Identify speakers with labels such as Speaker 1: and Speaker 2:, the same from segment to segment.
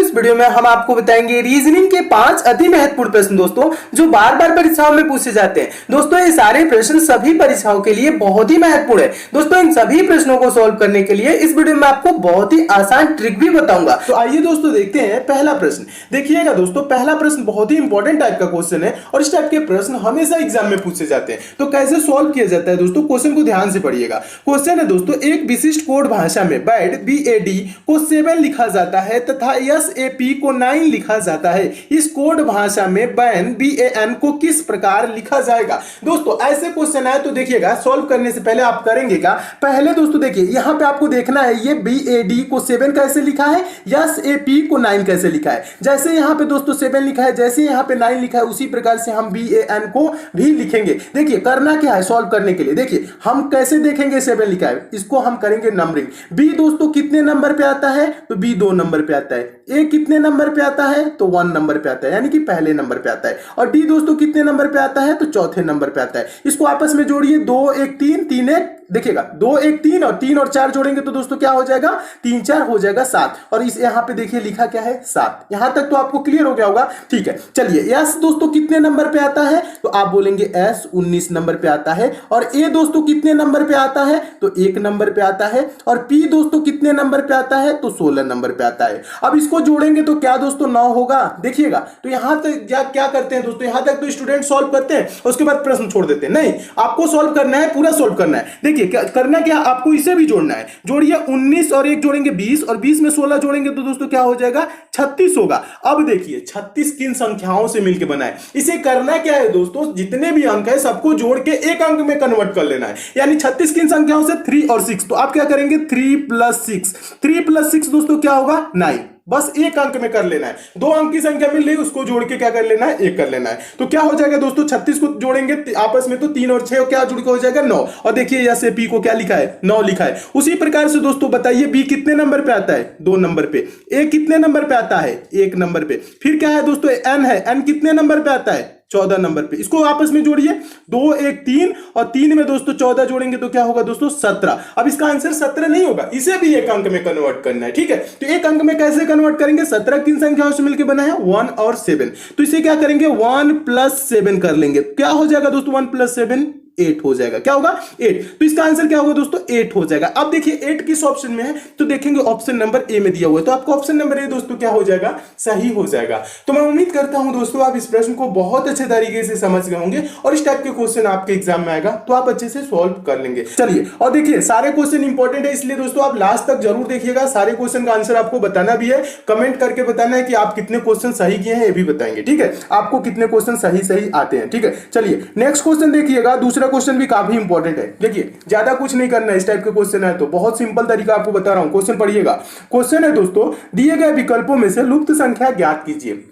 Speaker 1: इस वीडियो में हम आपको बताएंगे रीजनिंग के 5 अति महत्वपूर्ण प्रश्न दोस्तों जो बार बार परीक्षाओं में पूछे जाते हैं। दोस्तों ये सारे प्रश्न सभी परीक्षाओं के लिए बहुत ही महत्वपूर्ण है। दोस्तों इन सभी प्रश्नों को सॉल्व करने के लिए इस वीडियो में आपको बहुत ही आसान ट्रिक भी बताऊंगा।
Speaker 2: तो आइए दोस्तों देखते हैं पहला प्रश्न। देखिएगा दोस्तों, पहला प्रश्न बहुत ही इंपॉर्टेंट टाइप का क्वेश्चन है और इस टाइप के प्रश्न हमेशा एग्जाम में पूछे जाते हैं। तो कैसे सॉल्व किया जाता है दोस्तों, क्वेश्चन को ध्यान से पढ़िएगा। क्वेश्चन है दोस्तों, एक विशिष्ट कोड भाषा में बैड BAD को 7 लिखा जाता है तथा SAP को 9 लिखा जाता है। इस कोड भाषा में बैन BAN को किस प्रकार लिखा जाएगा। दोस्तों ऐसे क्वेश्चन आए तो देखिएगा, सॉल्व करने से पहले आप करेंगे क्या, पहले दोस्तों देखिए यहां पे आपको देखना है ये BAD को 7 कैसे लिखा है, SAP को 9 कैसे लिखा है। जैसे यहां पे दोस्तों 7 लिखा है, जैसे यहां पे 9 लिखा है, उसी प्रकार से हम BAN को भी लिखेंगे। देखिए करना क्या है सॉल्व करने के लिए, देखिए हम कैसे देखेंगे 7 लिखा है, इसको हम करेंगे नंबरिंग। B दोस्तों कितने नंबर पे आता है, तो B 2 नंबर पे आता है। A कितने नंबर पे आता है, तो 1 नंबर पे आता है, यानी कि पहले नंबर पे आता है। और D दोस्तों कितने नंबर पे आता है, तो चौथे नंबर पे आता है। इसको आपस में जोड़िए, 2 1 3 3 1, देखिएगा 2 1 3 और 3 और 4 जोड़ेंगे तो दोस्तों क्या हो जाएगा, 3 4 हो जाएगा 7। और इस यहां पे देखिए लिखा क्या है 7। यहां तक तो आपको क्लियर हो गया होगा। ठीक है, चलिए S दोस्तों कितने नंबर पे आता है, तो आप बोलेंगे S 19 नंबर पे आता है। और A दोस्तों कितने नंबर पे आता है, तो 1 नंबर पे आता है। और P दोस्तों कितने नंबर पे आता है, तो 16 नंबर पे आता है। अब इसको जोड़ेंगे तो क्या दोस्तों 9 होगा। देखिएगा तो यहां तक क्या करते हैं दोस्तों, यहां तक तो स्टूडेंट सॉल्व करते हैं, उसके बाद प्रश्न छोड़ देते हैं। नहीं, आपको सॉल्व करना है, पूरा सॉल्व करना है। देखिए क्या करना, क्या आपको इसे भी जोड़ना है। जोड़िए 19 और 1 जोड़ेंगे 20 और 20 में 16 जोड़ेंगे तो दोस्तों क्या हो जाएगा, 36 होगा। अब देखिए 36 किन संख्याओं से मिलकर बना है। इसे करना क्या है दोस्तों, जितने भी अंक है सबको जोड़ के एक अंक में कन्वर्ट कर लेना है। यानी 36 किन संख्याओं से, 3 और 6। तो आप क्या करेंगे 3 + 6, 3 + 6 दोस्तों क्या होगा 9। बस एक अंक में कर लेना है। 2 अंक की संख्या मिल रही है, उसको जोड़ के क्या कर लेना है, 1 कर लेना है। तो क्या हो जाएगा दोस्तों, 36 को जोड़ेंगे आपस में तो 3 और 6 क्या जुड़ के हो जाएगा 9। और देखिए यहाँ से P को क्या लिखा है, 9 लिखा है। उसी प्रकार से दोस्तों बताइए B कितने नंबर पे आता है, 2 नंबर पे। A कितने नंबर पे आता है, 1 नंबर पे। फिर क्या है दोस्तों N है, N कितने नंबर पे आता है, 14 नंबर पे। इसको आपस में जोड़िए, 2 1 3 और 3 में दोस्तों 14 जोड़ेंगे तो क्या होगा दोस्तों 17। अब इसका आंसर 17 नहीं होगा, इसे भी एक अंक में कन्वर्ट करना है। ठीक है, तो एक अंक में कैसे कन्वर्ट करेंगे, 17 किन संख्याओं से मिलकर बना है, 1 और 7। तो इसे क्या करेंगे 1 + 7 कर लेंगे। क्या हो जाएगा दोस्तों 1 + 7 8 हो जाएगा। क्या होगा 8। तो इसका आंसर क्या होगा दोस्तों 8 हो जाएगा। अब देखिए 8 किस ऑप्शन में है, तो देखेंगे ऑप्शन नंबर A में दिया हुआ है, तो आपका ऑप्शन नंबर A दोस्तों क्या हो जाएगा, सही हो जाएगा। तो मैं उम्मीद करता हूं दोस्तों आप इस प्रश्न को बहुत अच्छे तरीके से समझ गए होंगे और इस टाइप के क्वेश्चन आपके एग्जाम में आएगा तो आप अच्छे से सॉल्व कर लेंगे। चलिए, और देखिए सारे क्वेश्चन इंपॉर्टेंट है, इसलिए दोस्तों आप लास्ट तक जरूर देखिएगा। सारे क्वेश्चन का आंसर आपको बताना भी है, कमेंट करके बताना है कि आप कितने क्वेश्चन सही किए हैं, ये भी बताएंगे। ठीक है, आपको कितने क्वेश्चन सही आते हैं। ठीक है, चलिए नेक्स्ट क्वेश्चन देखिएगा। दूसरा क्वेश्चन भी काफी इंपॉर्टेंट है। देखिए ज्यादा कुछ नहीं करना है, इस टाइप के क्वेश्चन है तो बहुत सिंपल तरीका आपको बता रहा हूं। क्वेश्चन पढ़िएगा। क्वेश्चन है दोस्तों, दिए गए विकल्पों में से लुप्त संख्या ज्ञात कीजिए।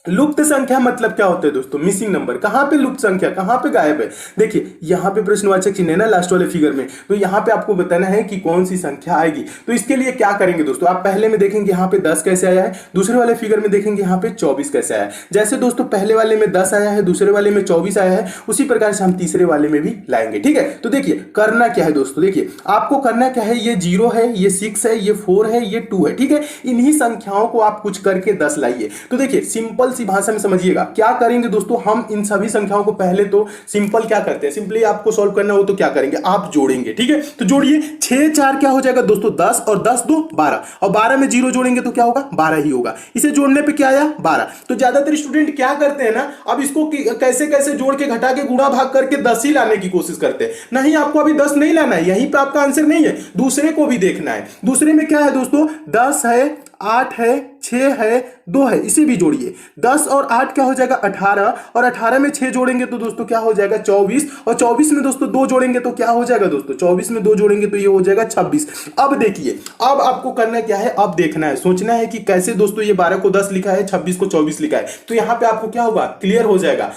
Speaker 2: लुप्त संख्या मतलब क्या होता है दोस्तों, मिसिंग नंबर। कहां पे लुप्त संख्या, कहां पे गायब है। देखिए यहां पे प्रश्नवाचक चिन्ह है ना लास्ट वाले फिगर में, तो यहां पे आपको बताना है कि कौन सी संख्या आएगी। तो इसके लिए क्या करेंगे दोस्तों, आप पहले में देखेंगे यहां पे 10 कैसे आया है, दूसरे वाले फिगर में देखेंगे यहां पे 24 कैसे आया है। जैसे दोस्तों पहले वाले में 10 आया है, दूसरे वाले में 24 आया है, उसी प्रकार से हम तीसरे वाले में भी लाएंगे। ठीक है, तो देखिए करना क्या है दोस्तों, देखिए आपको करना क्या है, ये 0 है, ये 6 है, ये 4 है, ये 2 है। ठीक है, इन्हीं संख्याओं को आप कुछ करके 10 लाइए। तो देखिए सिंपल सी भाषा में समझिए क्या करेंगे दोस्तों, हम इन सभी संख्याओं को पहले तो सिंपल क्या करते हैं, सिंपली आपको सॉल्व करना हो तो क्या करेंगे, आप जोड़ेंगे। ठीक है, तो जोड़िए 6 4 क्या हो जाएगा दोस्तों 10 और 10 2 12 और 12 में 0 जोड़ेंगे तो क्या होगा 12 ही होगा। इसे जोड़ने पे क्या आया 12। तो ज्यादातर स्टूडेंट क्या करते हैं ना, अब इसको कैसे कैसे जोड़ के घटा के गुणा भाग करके 10 ही लाने की कोशिश करते हैं। नहीं, आपको अभी 10 नहीं लाना है, यहीं पे आपका आंसर नहीं है, दूसरे को भी देखना है। दूसरे में क्या है दोस्तों, 10 है, 8 है, 6 है, 2 है, इसे भी जोड़िए। 10 और 8 क्या हो जाएगा 18 और 18 में 6 जोड़ेंगे तो दोस्तों क्या हो जाएगा 24 और 24 में दोस्तों 2 जोड़ेंगे तो क्या हो जाएगा दोस्तों 24 में 2 जोड़ेंगे तो ये हो जाएगा 26। अब देखिए, अब आपको करना क्या है, अब देखना है, सोचना है कि कैसे दोस्तों ये 12 को 10 लिखा है, 26 को 24 लिखा है। तो यहां पे आपको क्या होगा, क्लियर हो जाएगा।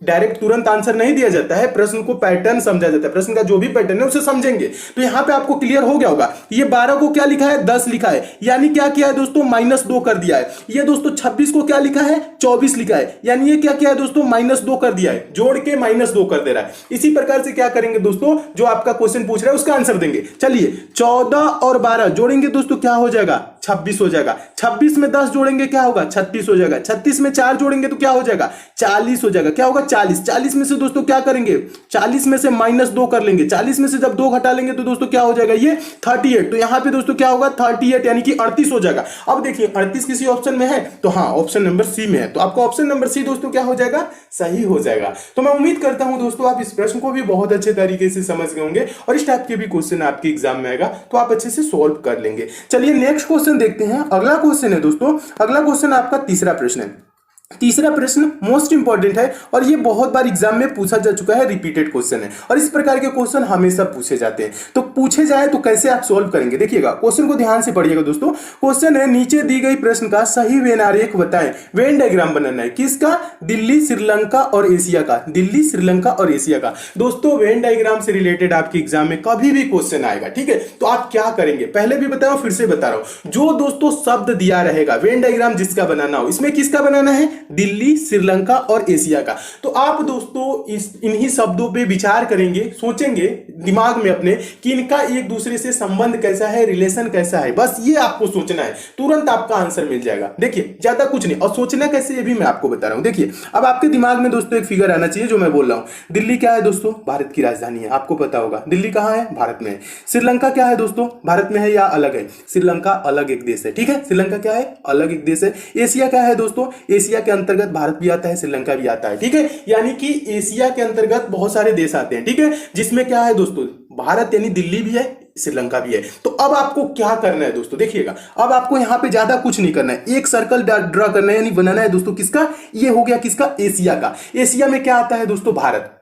Speaker 2: डायरेक्ट तुरंत आंसर नहीं दिया जाता है, प्रश्न को पैटर्न समझा जाता है, प्रश्न का जो भी पैटर्न है उसे समझेंगे। तो यहां पे आपको क्लियर हो गया होगा, ये 12 को क्या लिखा है 10 लिखा है, यानी क्या किया है दोस्तों -2 कर दिया है। ये दोस्तों 26 को क्या लिखा है 24 लिखा है, यानी ये क्या किया है दोस्तों -2 कर दिया है, जोड़ के -2 कर दे रहा है। इसी प्रकार से क्या करेंगे दोस्तों, जो आपका क्वेश्चन पूछ रहा है उसका आंसर देंगे। चलिए 14 और 12 जोड़ेंगे दोस्तों क्या हो जाएगा 26 हो जाएगा। 26 में 10 जोड़ेंगे क्या होगा? 36 हो जाएगा। 36 में 4 जोड़ेंगे तो क्या हो जाएगा? 40 हो जाएगा। क्या होगा? 40। 40 में से दोस्तों क्या करेंगे? 40 में से -2 कर लेंगे। 40 में से जब 2 घटा लेंगे तो दोस्तों क्या हो जाएगा? ये 38। तो यहां पे दोस्तों क्या होगा? 38 यानी कि 38 हो जाएगा। अब देखिए 38 किसी ऑप्शन में है तो हाँ, ऑप्शन नंबर सी में है, तो आपका ऑप्शन नंबर सी दोस्तों क्या हो जाएगा? सही हो जाएगा। तो मैं उम्मीद करता हूं दोस्तों आप इस प्रश्न को भी बहुत अच्छे तरीके से समझ गए होंगे और इस टाइप के भी क्वेश्चन आपके एग्जाम में आएगा तो आप अच्छे से सॉल्व कर लेंगे। चलिए नेक्स्ट क्वेश्चन देखते हैं। अगला क्वेश्चन है दोस्तों, अगला क्वेश्चन आपका तीसरा प्रश्न है। तीसरा प्रश्न मोस्ट इंपॉर्टेंट है और ये बहुत बार एग्जाम में पूछा जा चुका है, रिपीटेड क्वेश्चन है और इस प्रकार के क्वेश्चन हमेशा पूछे जाते हैं। तो पूछे जाए तो कैसे आप सॉल्व करेंगे? देखिएगा क्वेश्चन को ध्यान से पढ़िएगा दोस्तों। क्वेश्चन है नीचे दी गई प्रश्न का सही वेन आरेख बताएं। वेन डायग्राम बनाना है किसका? दिल्ली, श्रीलंका और एशिया का। दिल्ली, श्रीलंका और एशिया का। दोस्तों वेन डायग्राम से रिलेटेड आपके एग्जाम में कभी भी क्वेश्चन आएगा, ठीक है? तो आप क्या करेंगे? पहले भी बताओ, फिर से बता रहा हूं, जो दोस्तों शब्द दिया रहेगा वेन डायग्राम जिसका बनाना हो, इसमें किसका बनाना है? दिल्ली, श्रीलंका और एशिया का। तो आप दोस्तों इन्हीं शब्दों पे विचार करेंगे, सोचेंगे दिमाग में अपने कि इनका एक दूसरे से संबंध कैसा है, रिलेशन कैसा है, बस ये आपको सोचना है, तुरंत आपका आंसर मिल जाएगा। देखिए ज्यादा कुछ नहीं, और सोचना कैसे ये भी मैं आपको बता रहा हूं। देखिए अब आपके दिमाग में दोस्तों एक फिगर आना चाहिए जो मैं बोल रहा हूं। दिल्ली क्या है दोस्तों? भारत की राजधानी है, आपको पता होगा। दिल्ली कहां है? भारत में है। श्रीलंका क्या है दोस्तों? भारत में है या अलग है? श्रीलंका अलग एक देश है, ठीक है? श्रीलंका क्या है? अलग एक देश है। एशिया क्या है दोस्तों? एशिया के अंतर्गत भारत भी आता है, श्रीलंका भी आता है, ठीक है? यानी कि एशिया के अंतर्गत बहुत सारे देश आते हैं, ठीक है? जिसमें क्या है दोस्तों? भारत यानी दिल्ली भी है, श्रीलंका भी है। तो अब आपको क्या करना है दोस्तों? देखिएगा अब आपको यहां पे ज्यादा कुछ नहीं करना है, एक सर्कल ड्रा करना है, यानी बनाना है दोस्तों किसका? ये हो गया किसका? एशिया का। एशिया में क्या आता है दोस्तों? भारत,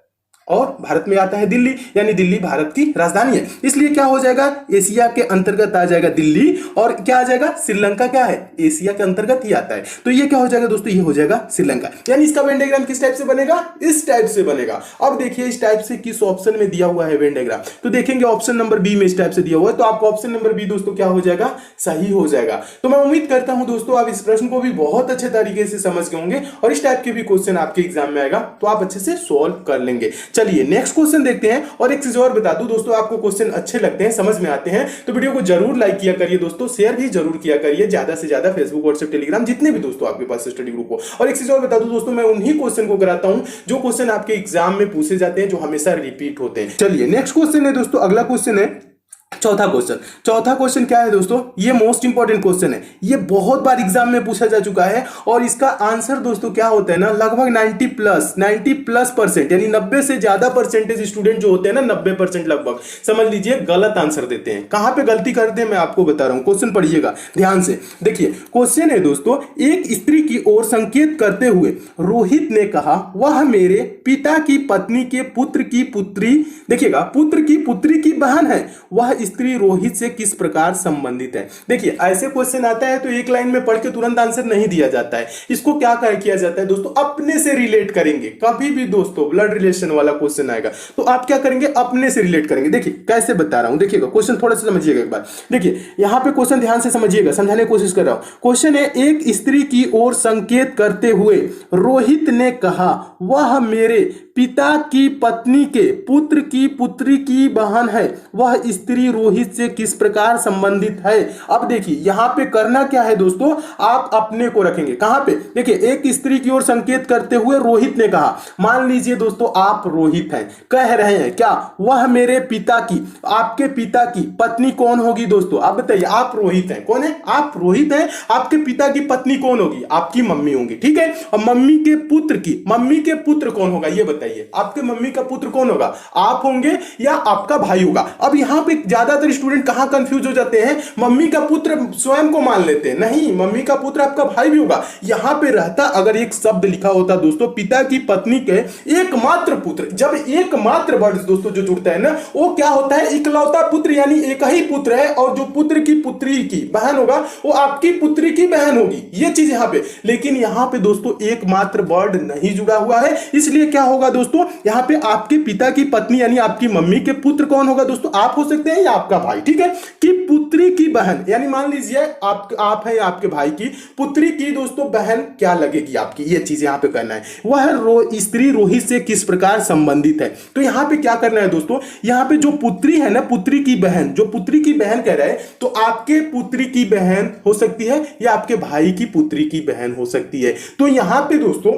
Speaker 2: और भारत में आता है दिल्ली, यानी दिल्ली भारत की राजधानी है। इसलिए क्या हो जाएगा? एशिया के अंतर्गत आ जाएगा दिल्ली, और क्या आ जाएगा? श्रीलंका क्या है? एशिया के अंतर्गत ही आता है। तो ये क्या हो जाएगा दोस्तों? ये हो जाएगा श्रीलंका। यानी इसका वेन डायग्राम किस टाइप से बनेगा? इस टाइप से बनेगा। अब देखिए इस टाइप से किस ऑप्शन में दिया हुआ है वेन डायग्राम, तो देखेंगे ऑप्शन नंबर बी में इस टाइप से दिया हुआ है, तो आपका ऑप्शन नंबर बी दोस्तों क्या हो जाएगा? सही हो जाएगा। तो मैं उम्मीद करता हूं दोस्तों आप इस प्रश्न को भी बहुत अच्छे तरीके से समझ गए होंगे और इस टाइप के भी क्वेश्चन आपके एग्जाम में आएगा तो आप अच्छे से सॉल्व कर लेंगे। चलिए नेक्स्ट क्वेश्चन देखते हैं। और एक चीज और बता दूं दोस्तों, आपको क्वेश्चन अच्छे लगते हैं, समझ में आते हैं तो वीडियो को जरूर लाइक किया करिए दोस्तों, शेयर भी जरूर किया करिए ज्यादा से ज्यादा, फेसबुक, व्हाट्सएप, टेलीग्राम, जितने भी दोस्तों आपके पास स्टडी ग्रुप हो। और एक चीज और बता दूं दोस्तों, मैं उन्हीं क्वेश्चन को कराता हूं जो क्वेश्चन आपके एग्जाम में पूछे जाते हैं, जो हमेशा रिपीट होते हैं। चलिए नेक्स्ट क्वेश्चन है दोस्तों, अगला क्वेश्चन है चौथा क्वेश्चन। चौथा क्वेश्चन क्या है दोस्तों? ये मोस्ट इंपॉर्टेंट क्वेश्चन है, ये बहुत बार एग्जाम में पूछा जा चुका है और इसका आंसर दोस्तों क्या होता है ना, लगभग 90+ यानी 90 से ज्यादा परसेंटेज स्टूडेंट जो होते हैं ना, 90% लगभग समझ लीजिए गलत आंसर देते हैं। कहां पे गलती करते हैं मैं आपको बता रहा हूं, क्वेश्चन पढ़िएगा ध्यान से। देखिए क्वेश्चन है दोस्तों, एक स्त्री की ओर संकेत करते हुए रोहित ने कहा वह मेरे पिता की पत्नी के पुत्र की पुत्री, देखिएगा पुत्र की पुत्री की बहन है, वह स्त्री रोहित से किस प्रकार संबंधित है। देखिए ऐसे क्वेश्चन आता है तो एक लाइन में पढ़ के तुरंत आंसर नहीं दिया जाता है, इसको क्या किया जाता है दोस्तों, अपने से रिलेट करेंगे। कभी भी दोस्तों ब्लड रिलेशन वाला क्वेश्चन आएगा तो आप क्या करेंगे, अपने से रिलेट करेंगे। देखिए कैसे बता रहा हूं, देखिएगा क्वेश्चन थोड़ा सा समझिएगा एक बार। देखिए यहां पे क्वेश्चन ध्यान से समझिएगा, समझाने की कोशिश कर रहा हूं। क्वेश्चन है, एक स्त्री की ओर संकेत करते हुए रोहित ने कहा वह मेरे पिता की पत्नी के पुत्र की पुत्री की बहन है, वह स्त्री रोहित से किस प्रकार संबंधित है। अब देखिए यहां पे करना क्या है दोस्तों, आप अपने को रखेंगे कहां पे। देखिए एक स्त्री की ओर संकेत करते हुए रोहित ने कहा, मान लीजिए दोस्तों आप रोहित हैं, कह रहे हैं क्या, वह मेरे पिता की, आपके पिता की पत्नी कौन होगी दोस्तों, आप बताइए। आप रोहित हैं, कौन है, आप रोहित हैं, आपके पिता की पत्नी कौन होगी, आपकी मम्मी होंगी, ठीक है। और मम्मी के पुत्र की, मम्मी के पुत्र कौन होगा ये बताइए, आपके मम्मी का पुत्र कौन होगा, आप होंगे या आपका भाई होगा। अब यहां पे ज्यादातर स्टूडेंट कहां कंफ्यूज हो जाते हैं, मम्मी का पुत्र स्वयं को मान लेते हैं, नहीं मम्मी का पुत्र आपका भाई भी होगा। यहां पे रहता अगर एक शब्द लिखा होता दोस्तों, पिता की पत्नी के एकमात्र पुत्र, जब एकमात्र वर्ड दोस्तों जो जुड़ता है ना वो क्या होता है, इकलौता पुत्र, यानी एक ही पुत्र है और जो पुत्र की पुत्री की बहन होगा वो आपकी पुत्री की बहन होगी, ये चीज यहां पे। लेकिन यहां पे दोस्तों एकमात्र वर्ड नहीं जुड़ा हुआ है, इसलिए क्या होगा दोस्तों, यहां पे आपके पिता की पत्नी यानी आपकी मम्मी के पुत्र कौन होगा दोस्तों, आप हो सकते हैं या आपका भाई, ठीक है, कि पुत्री की बहन, यानी मान लीजिए आप है आपके भाई की पुत्री की दोस्तों बहन क्या लगेगी आपकी, ये चीज यहां पे करना है। वह स्त्री रोहित से किस प्रकार संबंधित है, तो यहां पे क्या करना है दोस्तों, यहां पे जो पुत्री है ना, पुत्री की बहन, जो पुत्री की बहन कह रहा है, तो आपके पुत्री की बहन हो सकती है या आपके भाई की पुत्री की बहन हो सकती है। तो यहां पे दोस्तों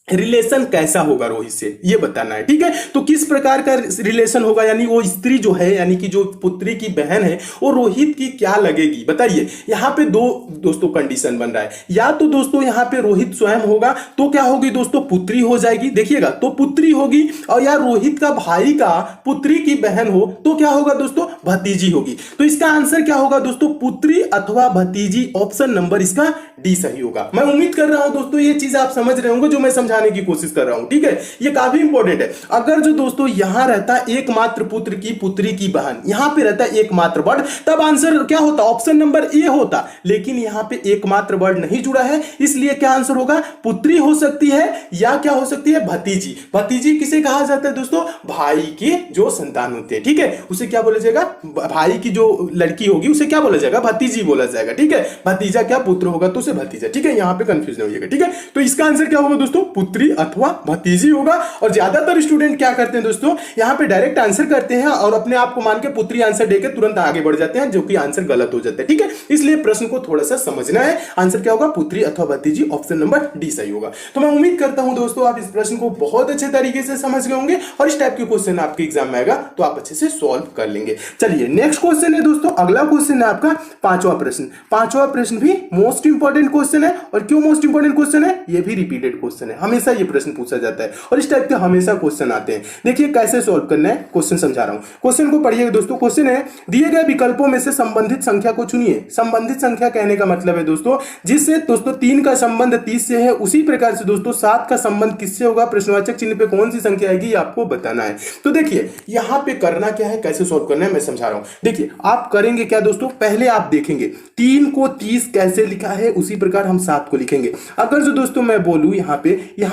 Speaker 2: रिलेशन कैसा होगा रोहित से, ये बताना है, ठीक है। तो किस प्रकार का रिलेशन होगा, यानी वो स्त्री जो है, यानी कि जो पुत्री की बहन है, वो रोहित की क्या लगेगी, बताइए। यहां पे दो दोस्तों कंडीशन बन रहा है, या तो दोस्तों यहां पे रोहित स्वयं होगा तो क्या होगी दोस्तों, पुत्री हो जाएगी, देखिएगा, तो पुत्री होगी, और या रोहित का भाई का पुत्री की बहन हो तो क्या होगा दोस्तों, भतीजी होगी। तो इसका आंसर क्या होगा दोस्तों, पुत्री अथवा भतीजी, ऑप्शन नंबर इसका डी सही होगा। मैं उम्मीद कर रहा हूं दोस्तों ये चीज आप समझ रहे होंगे जो मैं समझाने की कोशिश कर रहा हूं, ठीक है, ये काफी इंपॉर्टेंट है। अगर जो दोस्तों यहां रहता एकमात्र पुत्र की पुत्री की बहन, यहां पे रहता एकमात्र वर्ड, तब आंसर क्या होता, ऑप्शन नंबर ए होता, लेकिन यहां पे एकमात्र वर्ड नहीं जुड़ा है, इसलिए क्या आंसर होगा, पुत्री हो सकती है या क्या हो सकती है, भतीजी। भतीजी किसे कहा जाता है दोस्तों, भाई की जो संतान होते हैं, ठीक है, उसे क्या बोला जाएगा, भाई की जो लड़की होगी उसे क्या बोला जाएगा, भतीजी बोला जाएगा, ठीक है। भतीजा क्या पुत्र होगा तो उसे भतीजा, ठीक है, यहां पे कंफ्यूज नहीं होइएगा, ठीक है। तो इसका आंसर क्या होगा दोस्तों, पुत्री अथवा भतीजी होगा। और ज्यादातर स्टूडेंट क्या करते हैं दोस्तों, यहां पे डायरेक्ट आंसर करते हैं और अपने आप को मान के पुत्री आंसर देकर तुरंत आगे बढ़ जाते हैं, जो कि आंसर गलत हो जाता है, ठीक है। इसलिए प्रश्न को थोड़ा सा समझना है, आंसर क्या होगा, पुत्री अथवा भतीजी, ऑप्शन नंबर डी सही होगा। तो मैं उम्मीद करता हूं दोस्तों आप इस प्रश्न को बहुत अच्छे तरीके से समझ गए होंगे और इस टाइप के क्वेश्चन आपके एग्जाम में आएगा तो आप अच्छे से सॉल्व कर लेंगे। चलिए नेक्स्ट क्वेश्चन है दोस्तों, अगला क्वेश्चन है आपका पांचवा प्रश्न। पांचवा प्रश्न भी मोस्ट इंपॉर्टेंट क्वेश्चन है, और क्यों मोस्ट इंपॉर्टेंट क्वेश्चन है, ये भी रिपीटेड क्वेश्चन है, हमेशा ये प्रश्न पूछा जाता है और इस टाइप के हमेशा क्वेश्चन आते हैं। देखिए कैसे सॉल्व करना है, क्वेश्चन समझा रहा हूं, क्वेश्चन को पढ़िएगा दोस्तों। क्वेश्चन है, दिए गए विकल्पों में से संबंधित संख्या को चुनिए। संबंधित संख्या कहने का मतलब है दोस्तों, जिससे दोस्तों 3 का संबंध 30 से है, उसी प्रकार से दोस्तों 7 का संबंध किससे होगा, प्रश्नवाचक चिन्ह पे कौन सी संख्या आएगी ये आपको बताना है। तो देखिए यहां पे करना क्या है, कैसे सॉल्व करना है मैं समझा रहा हूं। देखिए आप करेंगे क्या दोस्तों, पहले आप देखेंगे 3 को 30 कैसे लिखा है, उसी प्रकार हम 7 को लिखेंगे। अगर जो दोस्तों मैं बोलूं यहां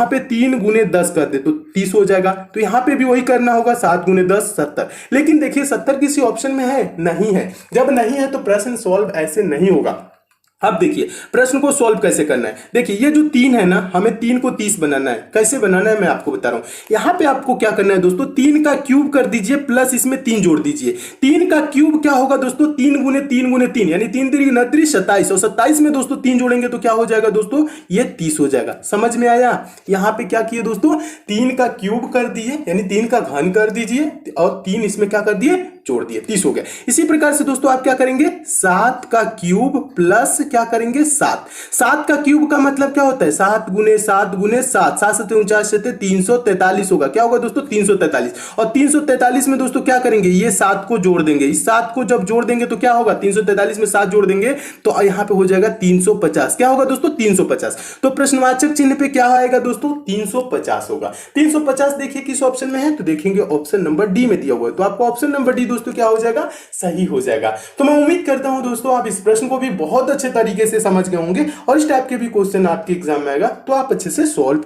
Speaker 2: पे 3 गुने 10 कर दे तो 30 हो जाएगा, तो यहां पे भी वही करना होगा, 7 गुने 10 70। लेकिन देखिए 70 किसी ऑप्शन में है, नहीं है, जब नहीं है तो प्रश्न सॉल्व ऐसे नहीं होगा। अब देखिए प्रश्न को सॉल्व कैसे करना है। देखिए ये जो 3 है ना, हमें 3 को 30 बनाना है, कैसे बनाना है मैं आपको बता रहा हूं। यहां पे आपको क्या करना है दोस्तों, 3 का क्यूब कर दीजिए प्लस इसमें 3 जोड़ दीजिए। 3 का क्यूब क्या होगा दोस्तों, 3 गुने 3 गुने 3, यानी 3 3 29 27, और 27 में दोस्तों 3 जोड़ेंगे तो क्या हो जाएगा दोस्तों, ये 30 हो जाएगा। समझ में आया। यहां पे क्या किए दोस्तों, 3 का क्यूब कर दिए, यानी 3 का घन कर दीजिए, और 3 इसमें क्या कर दिए, जोड़ दिए, 30 हो गया। इसी प्रकार से दोस्तों आप क्या करेंगे, 7 का क्यूब प्लस क्या करेंगे 7। 7 का क्यूब का मतलब क्या होता है, 7 गुने 7 गुने 7, 7 7 49 343 होगा। क्या होगा दोस्तों, 343। और 343 में दोस्तों क्या करेंगे, ये 7 को जोड़ देंगे। इस 7 को जब जोड़ देंगे तो क्या होगा, 343 में 7 जोड़ देंगे तो यहां पे हो जाएगा 350। क्या होगा दोस्तों, 350। तो प्रश्नवाचक चिन्ह पे क्या आएगा दोस्तों, 350 होगा। 350 देखिए किस ऑप्शन में है, तो देखेंगे ऑप्शन नंबर डी में दिया हुआ है, तो आपको ऑप्शन नंबर डी दोस्तों क्या हो जाएगा, सही हो जाएगा। तो मैं उम्मीद करता हूं दोस्तों आप इस प्रश्न को भी बहुत अच्छे तरीके से समझ गए होंगे और इस टाइप के भी क्वेश्चन आपके एग्जाम में आएगा तो आप अच्छे से सॉल्व